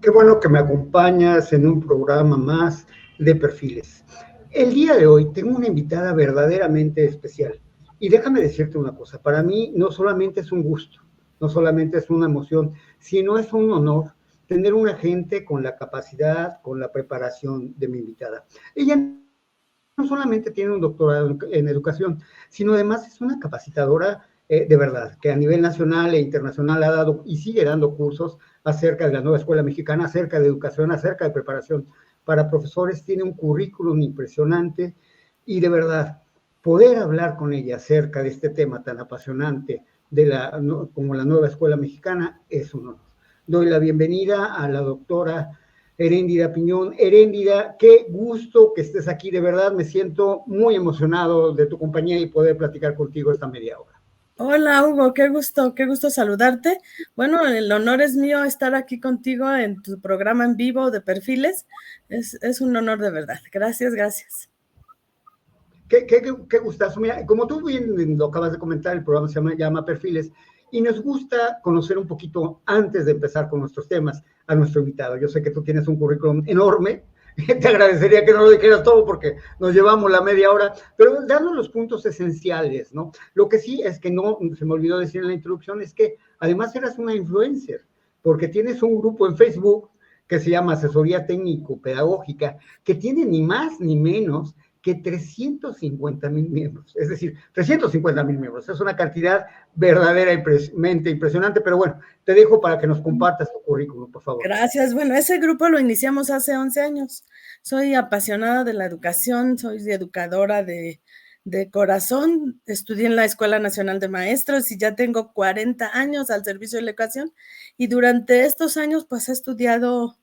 Qué bueno que me acompañas en un programa más de perfiles. El día de hoy tengo una invitada verdaderamente especial. Y déjame decirte una cosa, para mí no solamente es un gusto, no solamente es una emoción, sino es un honor tener una gente con la capacidad, con la preparación de mi invitada. Ella no solamente tiene un doctorado en educación, sino además es una capacitadora de verdad, que a nivel nacional e internacional ha dado y sigue dando cursos acerca de la nueva escuela mexicana, acerca de educación, acerca de preparación para profesores, tiene un currículum impresionante y de verdad, poder hablar con ella acerca de este tema tan apasionante como la nueva escuela mexicana es un honor. Doy la bienvenida a la doctora Heréndira Piñón. Heréndira, qué gusto que estés aquí, de verdad me siento muy emocionado de tu compañía y poder platicar contigo esta media hora. Hola Hugo, qué gusto saludarte. Bueno, el honor es mío estar aquí contigo en tu programa en vivo de perfiles. Es un honor de verdad. Gracias. Qué gustazo. Mira, como tú bien lo acabas de comentar, el programa se llama Perfiles y nos gusta conocer un poquito antes de empezar con nuestros temas a nuestro invitado. Yo sé que tú tienes un currículum enorme. Te agradecería que no lo dijeras todo porque nos llevamos la media hora, pero dando los puntos esenciales, ¿no? Lo que sí es que no, se me olvidó decir en la introducción, es que además eras una influencer, porque tienes un grupo en Facebook que se llama Asesoría Técnico Pedagógica, que tiene ni más ni menos que 350,000 miembros, es decir, 350,000 miembros, es una cantidad verdaderamente impresionante, pero bueno, te dejo para que nos compartas tu currículum, por favor. Gracias. Bueno, ese grupo lo iniciamos hace 11 años. Soy apasionada de la educación, soy educadora de corazón, estudié en la Escuela Nacional de Maestros y ya tengo 40 años al servicio de la educación y durante estos años pues he estudiado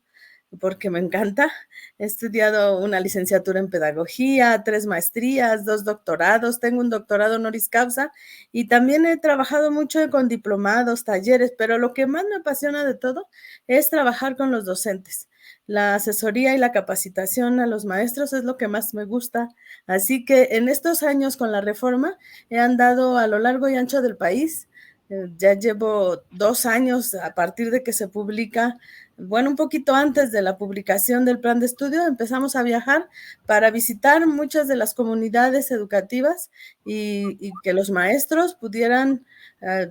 porque me encanta. He estudiado una licenciatura en pedagogía, 3 maestrías, 2 doctorados, tengo un doctorado honoris causa y también he trabajado mucho con diplomados, talleres, pero lo que más me apasiona de todo es trabajar con los docentes. La asesoría y la capacitación a los maestros es lo que más me gusta. Así que en estos años con la reforma he andado a lo largo y ancho del país. Ya llevo 2 años a partir de que se publica. Bueno, un poquito antes de la publicación del plan de estudio empezamos a viajar para visitar muchas de las comunidades educativas y que los maestros pudieran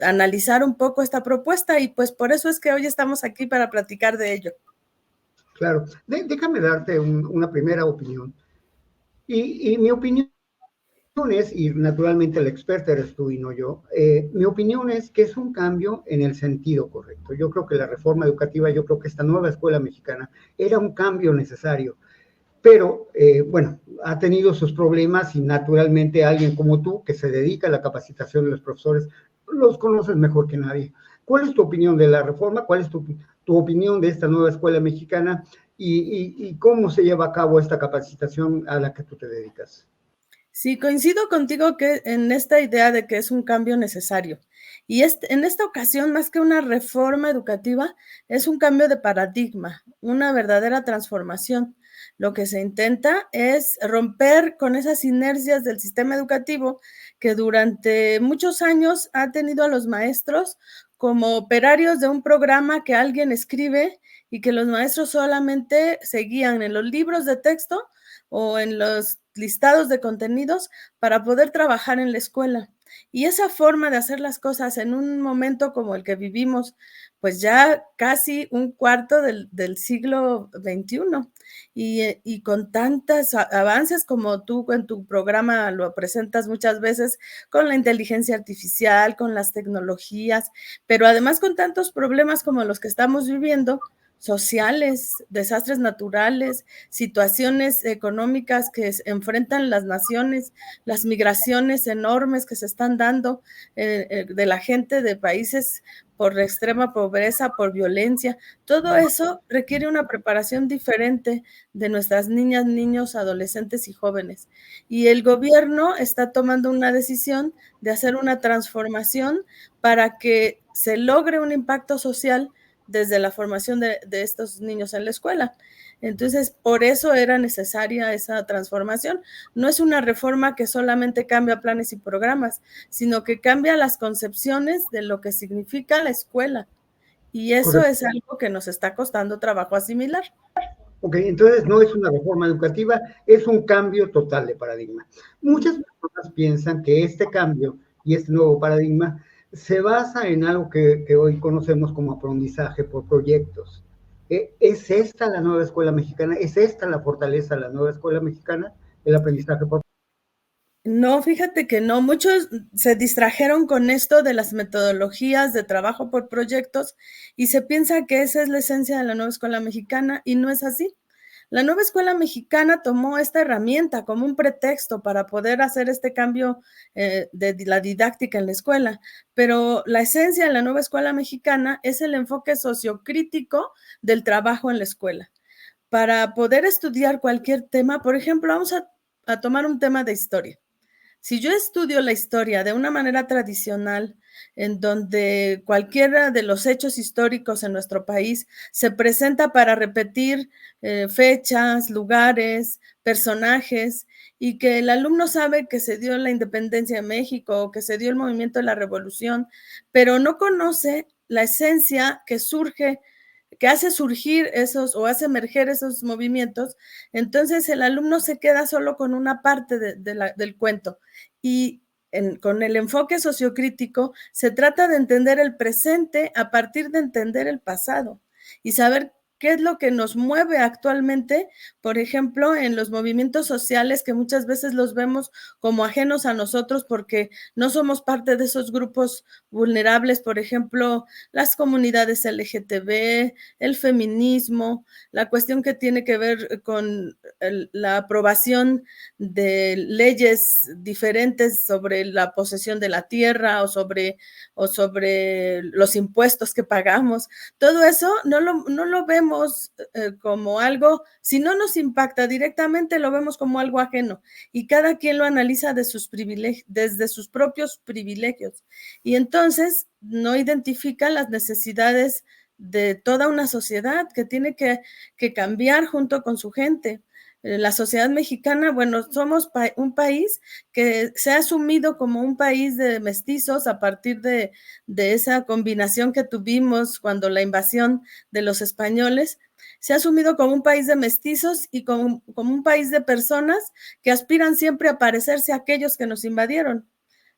analizar un poco esta propuesta y pues por eso es que hoy estamos aquí para platicar de ello. Claro, déjame darte una primera opinión. Y mi opinión es, y naturalmente la experta eres tú y no yo, mi opinión es que es un cambio en el sentido correcto. Yo creo que la reforma educativa, yo creo que esta nueva escuela mexicana era un cambio necesario, pero bueno, ha tenido sus problemas y naturalmente alguien como tú, que se dedica a la capacitación de los profesores, los conoces mejor que nadie. ¿Cuál es tu opinión de la reforma? ¿Cuál es tu opinión de esta nueva escuela mexicana? Y cómo se lleva a cabo esta capacitación a la que tú te dedicas. Sí, coincido contigo que en esta idea de que es un cambio necesario. Y en esta ocasión, más que una reforma educativa, es un cambio de paradigma, una verdadera transformación. Lo que se intenta es romper con esas inercias del sistema educativo que durante muchos años ha tenido a los maestros como operarios de un programa que alguien escribe y que los maestros solamente seguían en los libros de texto o en los listados de contenidos para poder trabajar en la escuela. Y esa forma de hacer las cosas en un momento como el que vivimos, pues ya casi un cuarto del siglo XXI, y con tantos avances como tú en tu programa lo presentas muchas veces, con la inteligencia artificial, con las tecnologías, pero además con tantos problemas como los que estamos viviendo, sociales, desastres naturales, situaciones económicas que enfrentan las naciones, las migraciones enormes que se están dando de la gente de países por extrema pobreza, por violencia. Todo eso requiere una preparación diferente de nuestras niñas, niños, adolescentes y jóvenes. Y el gobierno está tomando una decisión de hacer una transformación para que se logre un impacto social desde la formación de estos niños en la escuela. Entonces, por eso era necesaria esa transformación. No es una reforma que solamente cambia planes y programas, sino que cambia las concepciones de lo que significa la escuela. Y eso Correcto. es algo que nos está costando trabajo asimilar. Ok, entonces no es una reforma educativa, es un cambio total de paradigma. Muchas personas piensan que este cambio y este nuevo paradigma se basa en algo que hoy conocemos como aprendizaje por proyectos. ¿Es esta la nueva escuela mexicana? ¿Es esta la fortaleza de la nueva escuela mexicana? El aprendizaje por... No, fíjate que no, muchos se distrajeron con esto de las metodologías de trabajo por proyectos y se piensa que esa es la esencia de la nueva escuela mexicana y no es así. La nueva escuela mexicana tomó esta herramienta como un pretexto para poder hacer este cambio de la didáctica en la escuela, pero la esencia de la nueva escuela mexicana es el enfoque sociocrítico del trabajo en la escuela. Para poder estudiar cualquier tema, por ejemplo, vamos a tomar un tema de historia. Si yo estudio la historia de una manera tradicional, en donde cualquiera de los hechos históricos en nuestro país se presenta para repetir fechas, lugares, personajes, y que el alumno sabe que se dio la independencia de México o que se dio el movimiento de la revolución, pero no conoce la esencia que surge, que hace surgir esos o hace emerger esos movimientos, entonces el alumno se queda solo con una parte del cuento. Y con el enfoque sociocrítico se trata de entender el presente a partir de entender el pasado y saber qué es lo que nos mueve actualmente, por ejemplo, en los movimientos sociales que muchas veces los vemos como ajenos a nosotros porque no somos parte de esos grupos vulnerables, por ejemplo, las comunidades LGTB, el feminismo, la cuestión que tiene que ver con la aprobación de leyes diferentes sobre la posesión de la tierra o sobre los impuestos que pagamos. Todo eso no lo vemos como algo, si no nos impacta directamente, lo vemos como algo ajeno y cada quien lo analiza desde sus propios privilegios. Y entonces no identifica las necesidades de toda una sociedad que tiene que cambiar junto con su gente. La sociedad mexicana, bueno, somos un país que se ha asumido como un país de mestizos a partir de esa combinación que tuvimos cuando la invasión de los españoles. Se ha asumido como un país de mestizos y como un país de personas que aspiran siempre a parecerse a aquellos que nos invadieron.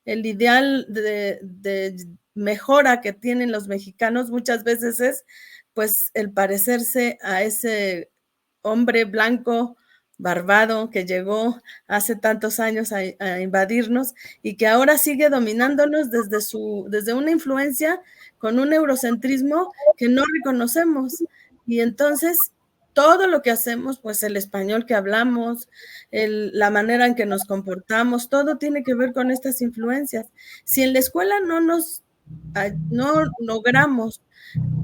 El ideal de mejora que tienen los mexicanos muchas veces es pues el parecerse a ese hombre blanco barbado que llegó hace tantos años a invadirnos y que ahora sigue dominándonos desde una influencia con un eurocentrismo que no reconocemos. Y entonces todo lo que hacemos, pues el español que hablamos, la manera en que nos comportamos, todo tiene que ver con estas influencias. Si en la escuela no logramos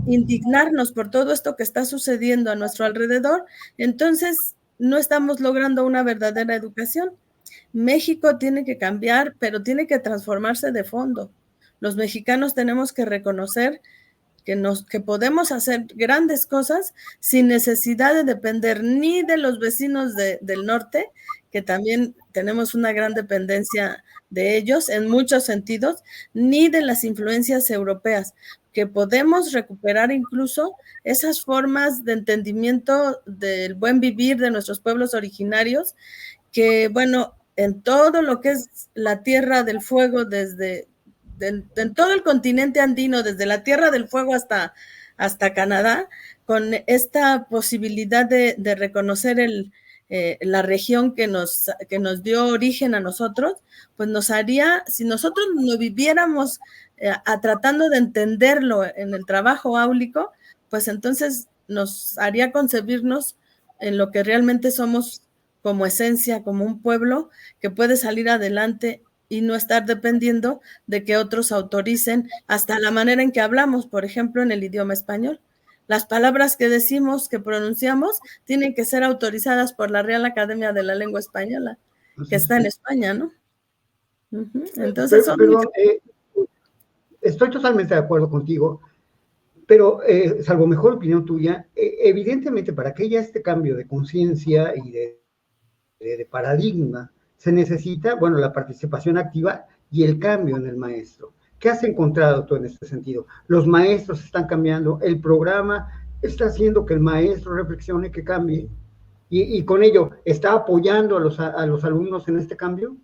indignarnos por todo esto que está sucediendo a nuestro alrededor, entonces no estamos logrando una verdadera educación. México tiene que cambiar, pero tiene que transformarse de fondo. Los mexicanos tenemos que reconocer que podemos hacer grandes cosas sin necesidad de depender ni de los vecinos del norte, que también tenemos una gran dependencia de ellos en muchos sentidos, ni de las influencias europeas, que podemos recuperar incluso esas formas de entendimiento del buen vivir de nuestros pueblos originarios, que bueno, en todo lo que es la Tierra del Fuego, en todo el continente andino, desde la Tierra del Fuego hasta Canadá, con esta posibilidad de reconocer la región que nos dio origen a nosotros, pues nos haría, si nosotros no viviéramos tratando de entenderlo en el trabajo áulico, pues entonces nos haría concebirnos en lo que realmente somos como esencia, como un pueblo que puede salir adelante y no estar dependiendo de que otros autoricen hasta la manera en que hablamos, por ejemplo, en el idioma español. Las palabras que decimos, que pronunciamos, tienen que ser autorizadas por la Real Academia de la Lengua Española, que está en España, ¿no? Entonces son Perdón, estoy totalmente de acuerdo contigo, pero salvo mejor opinión tuya, evidentemente para que haya este cambio de conciencia y de paradigma, se necesita, bueno, la participación activa y el cambio en el maestro. ¿Qué has encontrado tú en este sentido? Los maestros están cambiando, el programa está haciendo que el maestro reflexione, que cambie, y con ello, ¿está apoyando a los alumnos en este cambio?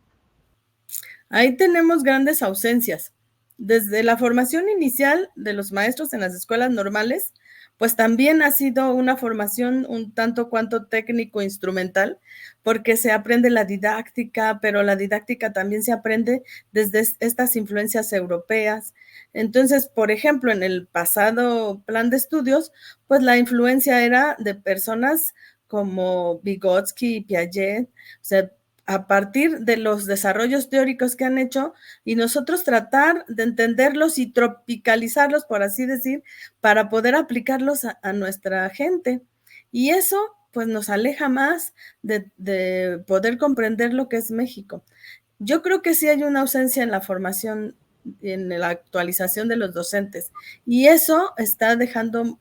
Ahí tenemos grandes ausencias. Desde la formación inicial de los maestros en las escuelas normales, pues también ha sido una formación un tanto cuanto técnico-instrumental, porque se aprende la didáctica, pero la didáctica también se aprende desde estas influencias europeas. Entonces, por ejemplo, en el pasado plan de estudios, pues la influencia era de personas como Vygotsky y Piaget, o sea, a partir de los desarrollos teóricos que han hecho y nosotros tratar de entenderlos y tropicalizarlos, por así decir, para poder aplicarlos a nuestra gente. Y eso pues nos aleja más de poder comprender lo que es México. Yo creo que sí hay una ausencia en la formación, en la actualización de los docentes, y eso está dejando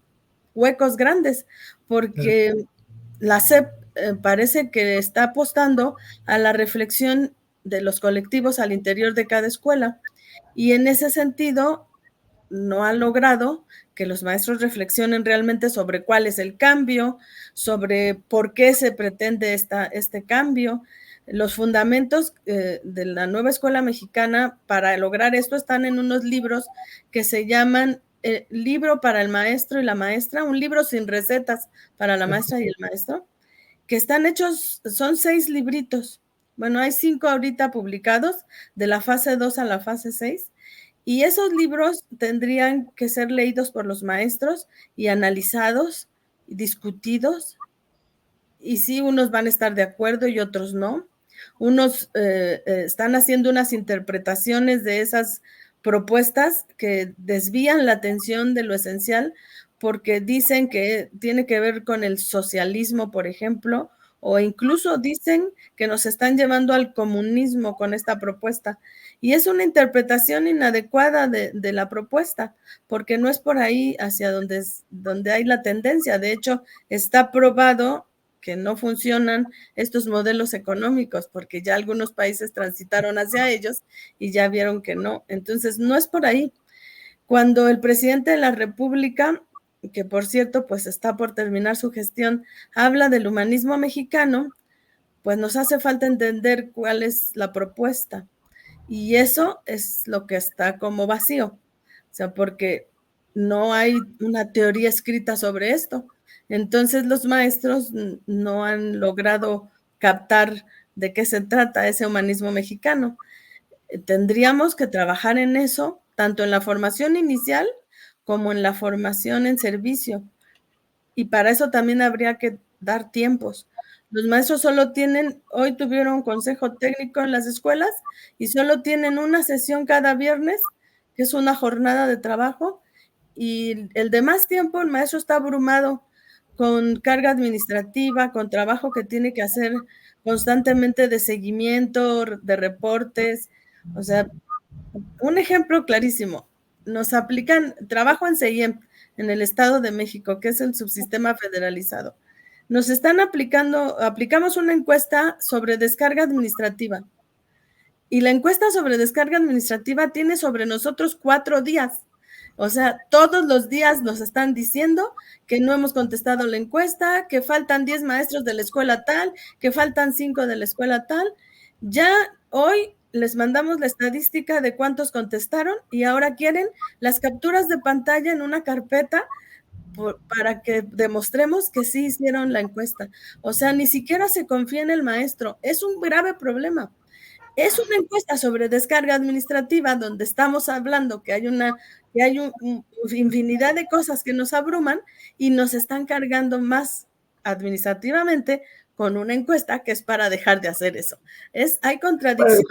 huecos grandes, porque la SEP parece que está apostando a la reflexión de los colectivos al interior de cada escuela, y en ese sentido no ha logrado que los maestros reflexionen realmente sobre cuál es el cambio, sobre por qué se pretende este cambio. Los fundamentos de la nueva escuela mexicana para lograr esto están en unos libros que se llaman Libro para el maestro y la maestra, un libro sin recetas para la maestra y el maestro, que están hechos, son 6 libritos. Bueno, hay 5 ahorita publicados, de la fase 2 a la fase 6, y esos libros tendrían que ser leídos por los maestros y analizados y discutidos, y sí, unos van a estar de acuerdo y otros no. Unos están haciendo unas interpretaciones de esas propuestas que desvían la atención de lo esencial, porque dicen que tiene que ver con el socialismo, por ejemplo, o incluso dicen que nos están llevando al comunismo con esta propuesta. Y es una interpretación inadecuada de la propuesta, porque no es por ahí hacia donde hay la tendencia. De hecho, está probado que no funcionan estos modelos económicos, porque ya algunos países transitaron hacia ellos y ya vieron que no. Entonces, no es por ahí. Cuando el presidente de la República, que por cierto, pues está por terminar su gestión, habla del humanismo mexicano, pues nos hace falta entender cuál es la propuesta. Y eso es lo que está como vacío. O sea, porque no hay una teoría escrita sobre esto. Entonces los maestros no han logrado captar de qué se trata ese humanismo mexicano. Tendríamos que trabajar en eso, tanto en la formación inicial como en la formación en servicio. Y para eso también habría que dar tiempos. Los maestros solo tienen, hoy tuvieron un consejo técnico en las escuelas y solo tienen una sesión cada viernes, que es una jornada de trabajo, y el demás tiempo el maestro está abrumado con carga administrativa, con trabajo que tiene que hacer constantemente de seguimiento, de reportes. O sea, un ejemplo clarísimo, nos aplican trabajo en CIEM en el Estado de México, que es el subsistema federalizado. Nos están aplicamos una encuesta sobre descarga administrativa, y la encuesta sobre descarga administrativa tiene sobre nosotros 4 días. O sea, todos los días nos están diciendo que no hemos contestado la encuesta, que faltan 10 maestros de la escuela tal, que faltan 5 de la escuela tal. Ya hoy les mandamos la estadística de cuántos contestaron y ahora quieren las capturas de pantalla en una carpeta para que demostremos que sí hicieron la encuesta. O sea, ni siquiera se confía en el maestro. Es un grave problema. Es una encuesta sobre descarga administrativa donde estamos hablando que hay infinidad de cosas que nos abruman y nos están cargando más administrativamente con una encuesta que es para dejar de hacer eso. Hay contradicciones.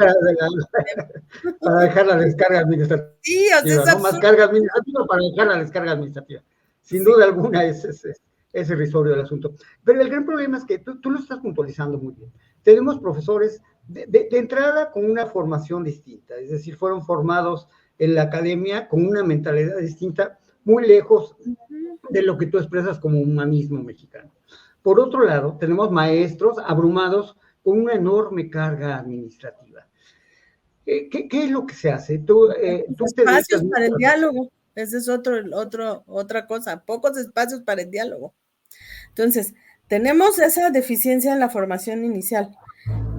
Para dejar la descarga administrativa. Sí, o sea, ¿no? Más carga administrativa para dejar la descarga administrativa. Sin duda alguna es irrisorio el asunto. Pero el gran problema es que tú lo estás puntualizando muy bien. Tenemos profesores de entrada con una formación distinta, es decir, fueron formados en la academia con una mentalidad distinta, muy lejos de lo que tú expresas como humanismo mexicano. Por otro lado, tenemos maestros abrumados con una enorme carga administrativa. ¿Qué es lo que se hace? Tú te dedicas Espacios para el mucho a... diálogo. Esa es otra cosa. Pocos espacios para el diálogo. Entonces, tenemos esa deficiencia en la formación inicial.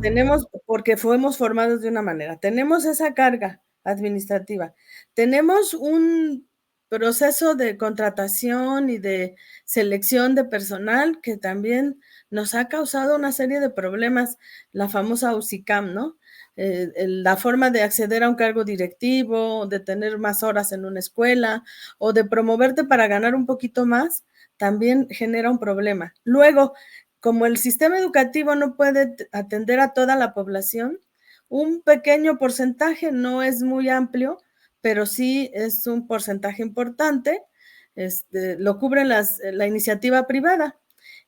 Tenemos, porque fuimos formados de una manera. Tenemos esa carga administrativa. Tenemos un proceso de contratación y de selección de personal que también nos ha causado una serie de problemas, la famosa UCICAM, ¿no? La forma de acceder a un cargo directivo, de tener más horas en una escuela o de promoverte para ganar un poquito más, también genera un problema. Luego, como el sistema educativo no puede atender a toda la población, un pequeño porcentaje, no es muy amplio, pero sí es un porcentaje importante, lo cubre la iniciativa privada.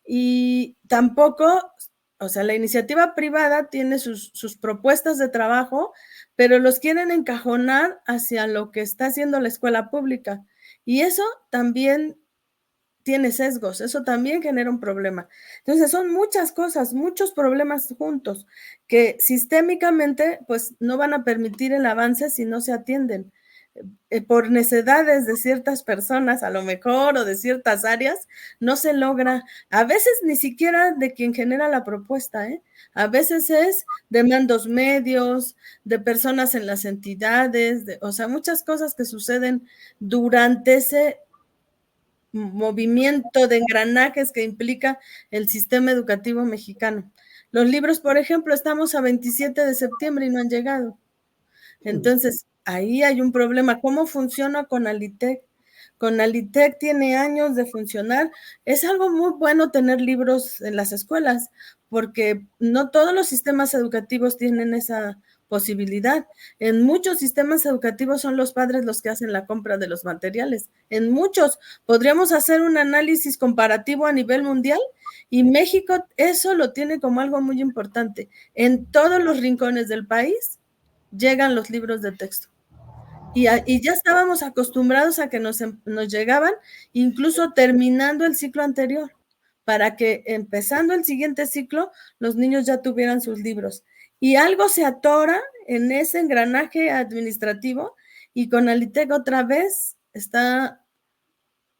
Y tampoco, o sea, la iniciativa privada tiene sus propuestas de trabajo, pero los quieren encajonar hacia lo que está haciendo la escuela pública. Y eso también tiene sesgos, eso también genera un problema. Entonces son muchas cosas, muchos problemas juntos que sistémicamente pues no van a permitir el avance si no se atienden. Por necesidades de ciertas personas, a lo mejor, o de ciertas áreas, no se logra, a veces ni siquiera de quien genera la propuesta, ¿eh? A veces es de mandos medios, de personas en las entidades, o sea, muchas cosas que suceden durante ese movimiento de engranajes que implica el sistema educativo mexicano. Los libros, por ejemplo, estamos a 27 de septiembre y no han llegado. Entonces, ahí hay un problema. ¿Cómo funciona Conalitec? Conalitec tiene años de funcionar. Es algo muy bueno tener libros en las escuelas, porque no todos los sistemas educativos tienen esa posibilidad. En muchos sistemas educativos son los padres los que hacen la compra de los materiales. En muchos podríamos hacer un análisis comparativo a nivel mundial y México eso lo tiene como algo muy importante. En todos los rincones del país llegan los libros de texto. Y ya estábamos acostumbrados a que nos llegaban, incluso terminando el ciclo anterior, para que empezando el siguiente ciclo, los niños ya tuvieran sus libros. Y algo se atora en ese engranaje administrativo y Conalitec otra vez está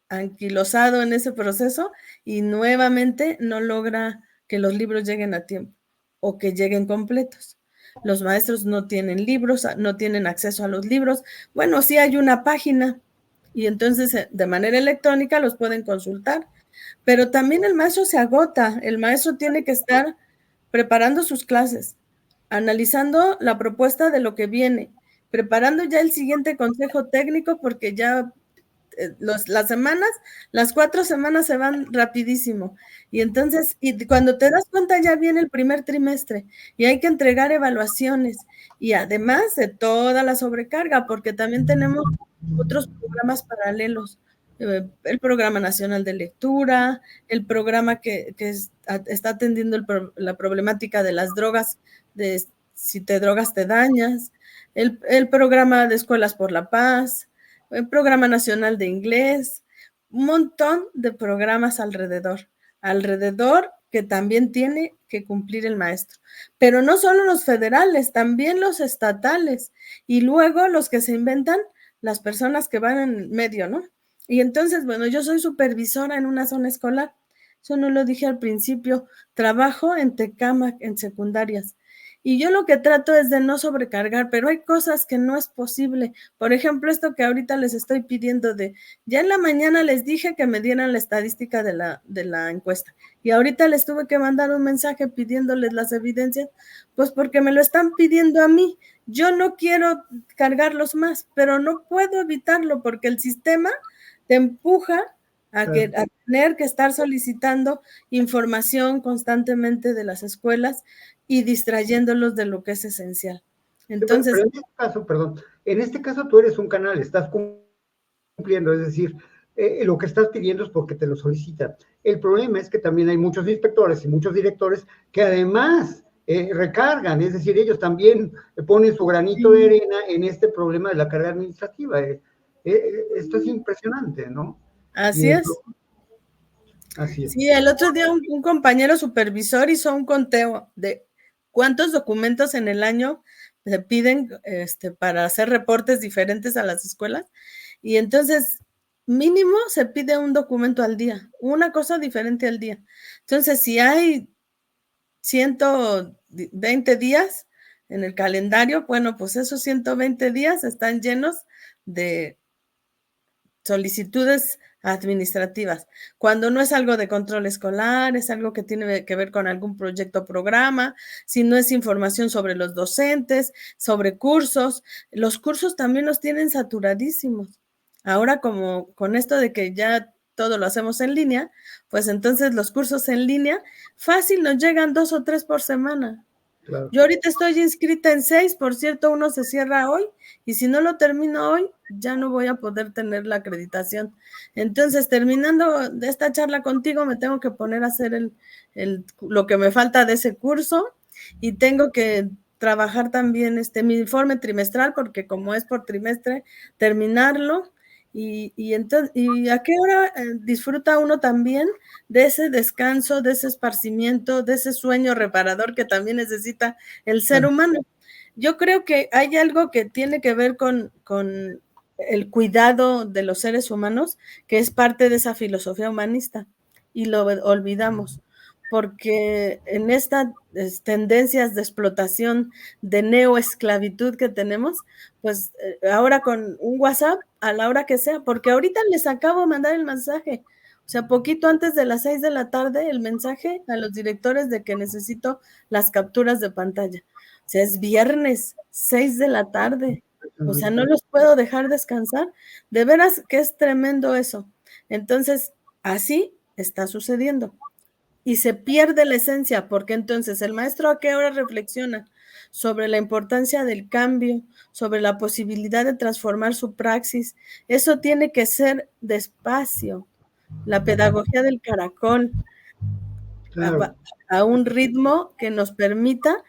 anquilosado en ese proceso y nuevamente no logra que los libros lleguen a tiempo o que lleguen completos. Los maestros no tienen libros, no tienen acceso a los libros. Bueno, sí hay una página y entonces de manera electrónica los pueden consultar, pero también el maestro se agota, el maestro tiene que estar preparando sus clases, analizando la propuesta de lo que viene, preparando ya el siguiente consejo técnico porque ya las 4 semanas se van rapidísimo. Y entonces, y cuando te das cuenta ya viene el primer trimestre y hay que entregar evaluaciones y además de toda la sobrecarga, porque también tenemos otros programas paralelos. El Programa Nacional de Lectura, el programa que está atendiendo la problemática de las drogas, de si te drogas te dañas, el programa de Escuelas por la Paz, el Programa Nacional de Inglés, un montón de programas alrededor que también tiene que cumplir el maestro. Pero no solo los federales, también los estatales y luego los que se inventan las personas que van en medio, ¿no? Y entonces, bueno, yo soy supervisora en una zona escolar, eso no lo dije al principio, trabajo en Tecámac, en secundarias. Y yo lo que trato es de no sobrecargar, pero hay cosas que no es posible. Por ejemplo, esto que ahorita les estoy pidiendo ya en la mañana les dije que me dieran la estadística de la encuesta. Y ahorita les tuve que mandar un mensaje pidiéndoles las evidencias, pues porque me lo están pidiendo a mí. Yo no quiero cargarlos más, pero no puedo evitarlo porque el sistema te empuja a tener que estar solicitando información constantemente de las escuelas y distrayéndolos de lo que es esencial. Entonces, pero en este caso, perdón, en este caso tú eres un canal, estás cumpliendo, es decir, lo que estás pidiendo es porque te lo solicitan. El problema es que también hay muchos inspectores y muchos directores que además recargan, es decir, ellos también ponen su granito de arena en este problema de la carga administrativa. Esto es impresionante, ¿no? Así es. Así es. Sí, el otro día un compañero supervisor hizo un conteo de cuántos documentos en el año se piden para hacer reportes diferentes a las escuelas, y entonces mínimo se pide un documento al día, una cosa diferente al día. Entonces, si hay 120 días en el calendario, bueno, pues esos 120 días están llenos de solicitudes administrativas. Cuando no es algo de control escolar, es algo que tiene que ver con algún proyecto o programa, si no es información sobre los docentes, sobre cursos. Los cursos también los tienen saturadísimos. Ahora, como con esto de que ya todo lo hacemos en línea, pues entonces los cursos en línea fácil nos llegan 2 o 3 por semana. Claro. Yo ahorita estoy inscrita en 6, por cierto, uno se cierra hoy, y si no lo termino hoy, ya no voy a poder tener la acreditación. Entonces, terminando de esta charla contigo, me tengo que poner a hacer lo que me falta de ese curso, y tengo que trabajar también mi informe trimestral, porque como es por trimestre, terminarlo. Y ¿a qué hora disfruta uno también de ese descanso, de ese esparcimiento, de ese sueño reparador que también necesita el ser humano? Yo creo que hay algo que tiene que ver con el cuidado de los seres humanos, que es parte de esa filosofía humanista, y lo olvidamos, porque en estas tendencias de explotación, de neoesclavitud que tenemos, pues ahora con un WhatsApp, a la hora que sea, porque ahorita les acabo de mandar el mensaje, o sea, poquito antes de las 6 de la tarde, el mensaje a los directores de que necesito las capturas de pantalla. O sea, es viernes, 6 de la tarde. O sea, no los puedo dejar descansar. De veras que es tremendo eso. Entonces, así está sucediendo. Y se pierde la esencia, porque entonces el maestro ¿a qué hora reflexiona? Sobre la importancia del cambio, sobre la posibilidad de transformar su praxis. Eso tiene que ser despacio. La pedagogía del caracol, Claro. a un ritmo que nos permita,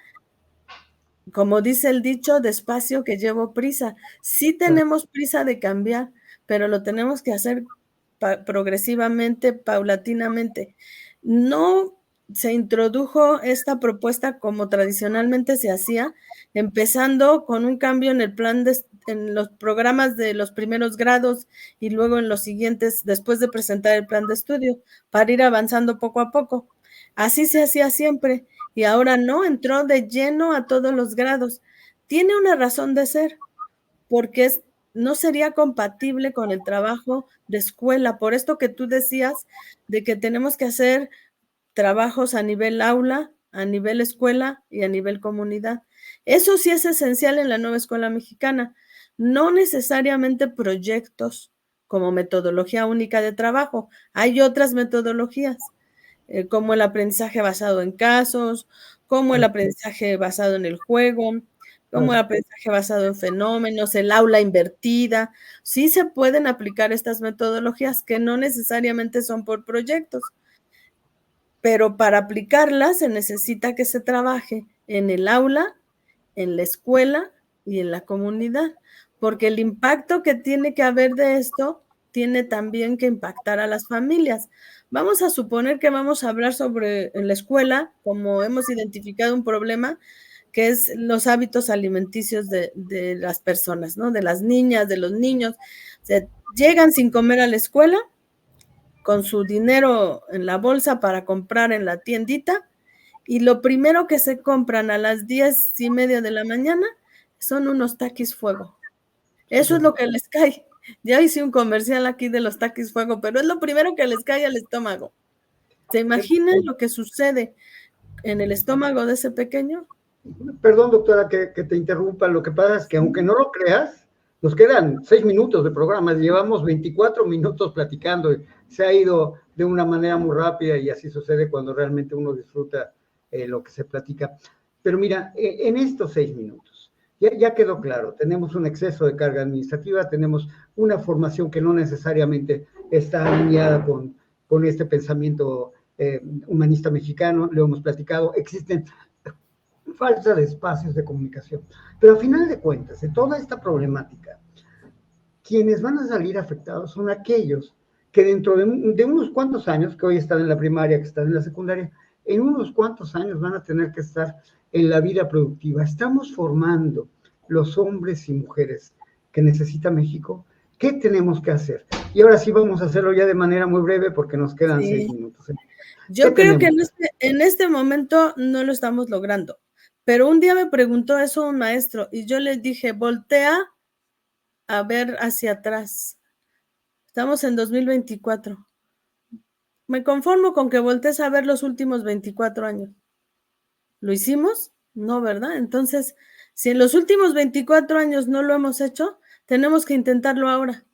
como dice el dicho, despacio que llevo prisa. Sí tenemos prisa de cambiar, pero lo tenemos que hacer progresivamente, paulatinamente. No se introdujo esta propuesta como tradicionalmente se hacía, empezando con un cambio en el plan en los programas de los primeros grados y luego en los siguientes, después de presentar el plan de estudio, para ir avanzando poco a poco. Así se hacía siempre, y ahora no, entró de lleno a todos los grados. Tiene una razón de ser, porque no sería compatible con el trabajo de escuela, por esto que tú decías, de que tenemos que hacer trabajos a nivel aula, a nivel escuela y a nivel comunidad. Eso sí es esencial en la nueva escuela mexicana, no necesariamente proyectos como metodología única de trabajo, hay otras metodologías, como el aprendizaje basado en casos, como el aprendizaje basado en el juego, como el aprendizaje basado en fenómenos, el aula invertida. Sí se pueden aplicar estas metodologías que no necesariamente son por proyectos, pero para aplicarlas se necesita que se trabaje en el aula, en la escuela y en la comunidad, porque el impacto que tiene que haber de esto tiene también que impactar a las familias. Vamos a suponer que vamos a hablar sobre en la escuela, como hemos identificado un problema, que es los hábitos alimenticios de las personas, ¿no? De las niñas, de los niños. O sea, llegan sin comer a la escuela, con su dinero en la bolsa para comprar en la tiendita, y lo primero que se compran a las 10:30 de la mañana son unos taquis fuego. Eso es lo que les cae. Ya hice un comercial aquí de los taquis fuego, pero es lo primero que les cae al estómago. ¿Se imaginan lo que sucede en el estómago de ese pequeño? Perdón, doctora, que te interrumpa. Lo que pasa es que, aunque no lo creas, nos quedan 6 minutos de programa. Llevamos 24 minutos platicando. Se ha ido de una manera muy rápida, y así sucede cuando realmente uno disfruta lo que se platica. Pero mira, en estos 6 minutos, ya quedó claro, tenemos un exceso de carga administrativa, tenemos una formación que no necesariamente está alineada con este pensamiento humanista mexicano, lo hemos platicado, existen falta de espacios de comunicación. Pero a final de cuentas, de toda esta problemática, quienes van a salir afectados son aquellos que dentro de unos cuantos años, que hoy están en la primaria, que están en la secundaria, en unos cuantos años van a tener que estar en la vida productiva. Estamos formando los hombres y mujeres que necesita México. ¿Qué tenemos que hacer? Y ahora sí vamos a hacerlo ya de manera muy breve porque nos quedan 6 minutos. Yo creo que en este momento no lo estamos logrando, pero un día me preguntó eso un maestro y yo le dije, voltea a ver hacia atrás. Estamos en 2024. Me conformo con que voltees a ver los últimos 24 años. ¿Lo hicimos? No, ¿verdad? Entonces, si en los últimos 24 años no lo hemos hecho, tenemos que intentarlo ahora.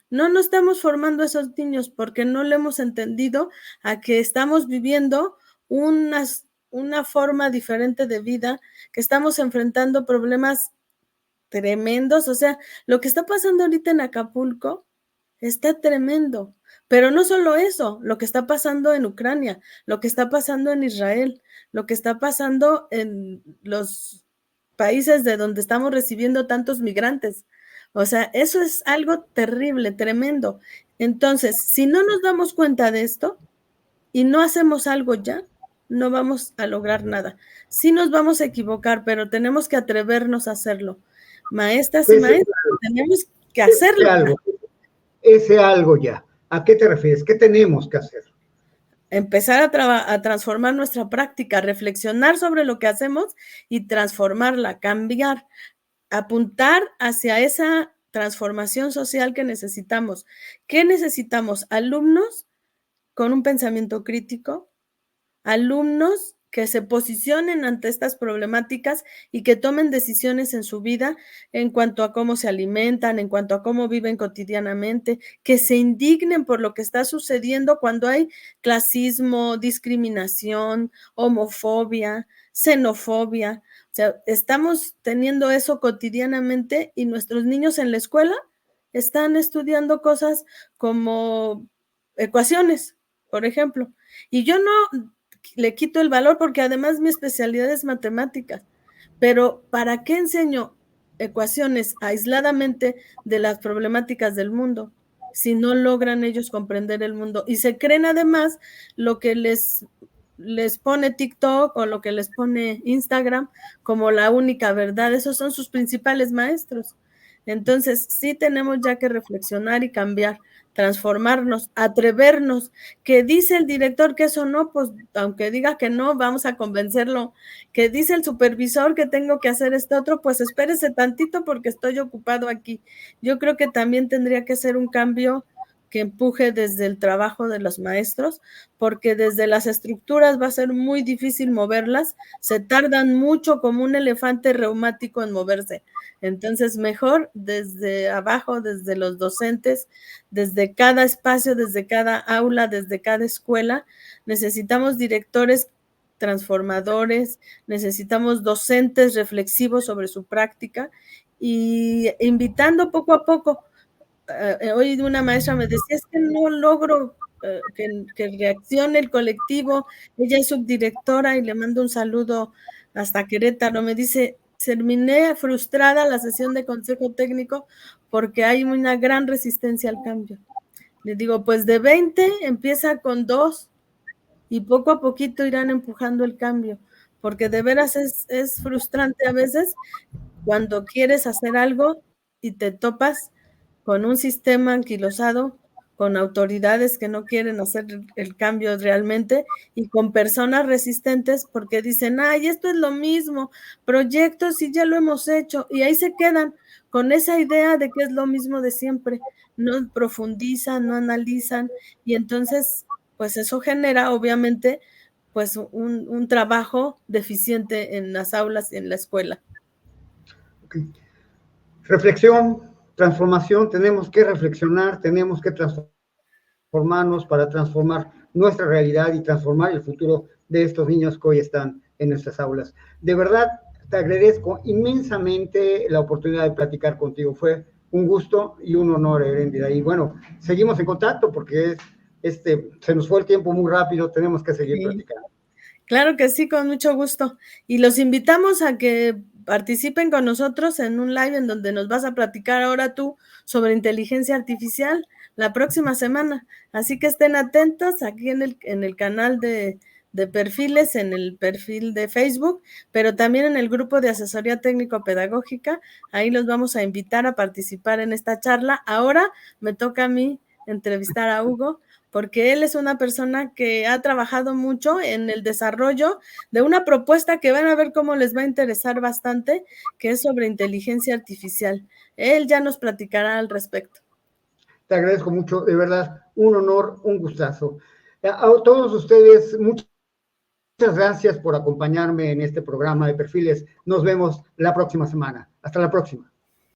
No estamos formando a esos niños porque no le hemos entendido a que estamos viviendo una forma diferente de vida, que estamos enfrentando problemas tremendos. O sea, lo que está pasando ahorita en Acapulco está tremendo. Pero no solo eso, lo que está pasando en Ucrania, lo que está pasando en Israel, lo que está pasando en los países de donde estamos recibiendo tantos migrantes. O sea, eso es algo terrible, tremendo. Entonces, si no nos damos cuenta de esto y no hacemos algo ya, no vamos a lograr nada. Sí nos vamos a equivocar, pero tenemos que atrevernos a hacerlo. Maestras y maestros, tenemos que hacerlo. Ese algo ya. ¿A qué te refieres? ¿Qué tenemos que hacer? Empezar a transformar nuestra práctica, reflexionar sobre lo que hacemos y transformarla, cambiar, apuntar hacia esa transformación social que necesitamos. ¿Qué necesitamos? Alumnos con un pensamiento crítico, alumnos que se posicionen ante estas problemáticas y que tomen decisiones en su vida en cuanto a cómo se alimentan, en cuanto a cómo viven cotidianamente, que se indignen por lo que está sucediendo cuando hay clasismo, discriminación, homofobia, xenofobia. O sea, estamos teniendo eso cotidianamente y nuestros niños en la escuela están estudiando cosas como ecuaciones, por ejemplo. Y yo no le quito el valor porque además mi especialidad es matemáticas, pero ¿para qué enseño ecuaciones aisladamente de las problemáticas del mundo si no logran ellos comprender el mundo? Y se creen además lo que les pone TikTok o lo que les pone Instagram como la única verdad. Esos son sus principales maestros. Entonces, sí tenemos ya que reflexionar y cambiar, transformarnos, atrevernos. Que dice el director que eso no, pues aunque diga que no, vamos a convencerlo. Que dice el supervisor que tengo que hacer esto otro, pues espérese tantito porque estoy ocupado aquí. Yo creo que también tendría que ser un cambio que empuje desde el trabajo de los maestros, porque desde las estructuras va a ser muy difícil moverlas, se tardan mucho como un elefante reumático en moverse. Entonces, mejor desde abajo, desde los docentes, desde cada espacio, desde cada aula, desde cada escuela, necesitamos directores transformadores, necesitamos docentes reflexivos sobre su práctica y invitando poco a poco. Hoy una maestra me decía, es que no logro que reaccione el colectivo. Ella es subdirectora y le mando un saludo hasta Querétaro. Me dice, terminé frustrada la sesión de consejo técnico porque hay una gran resistencia al cambio. Le digo, pues de 20 empieza con 2 y poco a poquito irán empujando el cambio, porque de veras es frustrante a veces cuando quieres hacer algo y te topas con un sistema anquilosado, con autoridades que no quieren hacer el cambio realmente y con personas resistentes porque dicen, ay, esto es lo mismo, proyectos y ya lo hemos hecho, y ahí se quedan con esa idea de que es lo mismo de siempre, no profundizan, no analizan, y entonces, pues eso genera, obviamente, pues un trabajo deficiente en las aulas y en la escuela. Okay. Reflexión, transformación, tenemos que reflexionar, tenemos que transformarnos para transformar nuestra realidad y transformar el futuro de estos niños que hoy están en nuestras aulas. De verdad, te agradezco inmensamente la oportunidad de platicar contigo. Fue un gusto y un honor, Heréndira. Y bueno, seguimos en contacto porque se nos fue el tiempo muy rápido, tenemos que seguir platicando. Claro que sí, con mucho gusto. Y los invitamos a que participen con nosotros en un live en donde nos vas a platicar ahora tú sobre inteligencia artificial la próxima semana. Así que estén atentos aquí en el canal de de perfiles en el perfil de Facebook, pero también en el grupo de asesoría técnico-pedagógica. Ahí los vamos a invitar a participar en esta charla. Ahora me toca a mí entrevistar a Hugo, porque él es una persona que ha trabajado mucho en el desarrollo de una propuesta que van a ver cómo les va a interesar bastante, que es sobre inteligencia artificial. Él ya nos platicará al respecto. Te agradezco mucho, de verdad, un honor, un gustazo. A todos ustedes, muchas gracias por acompañarme en este programa de perfiles. Nos vemos la próxima semana. Hasta la próxima.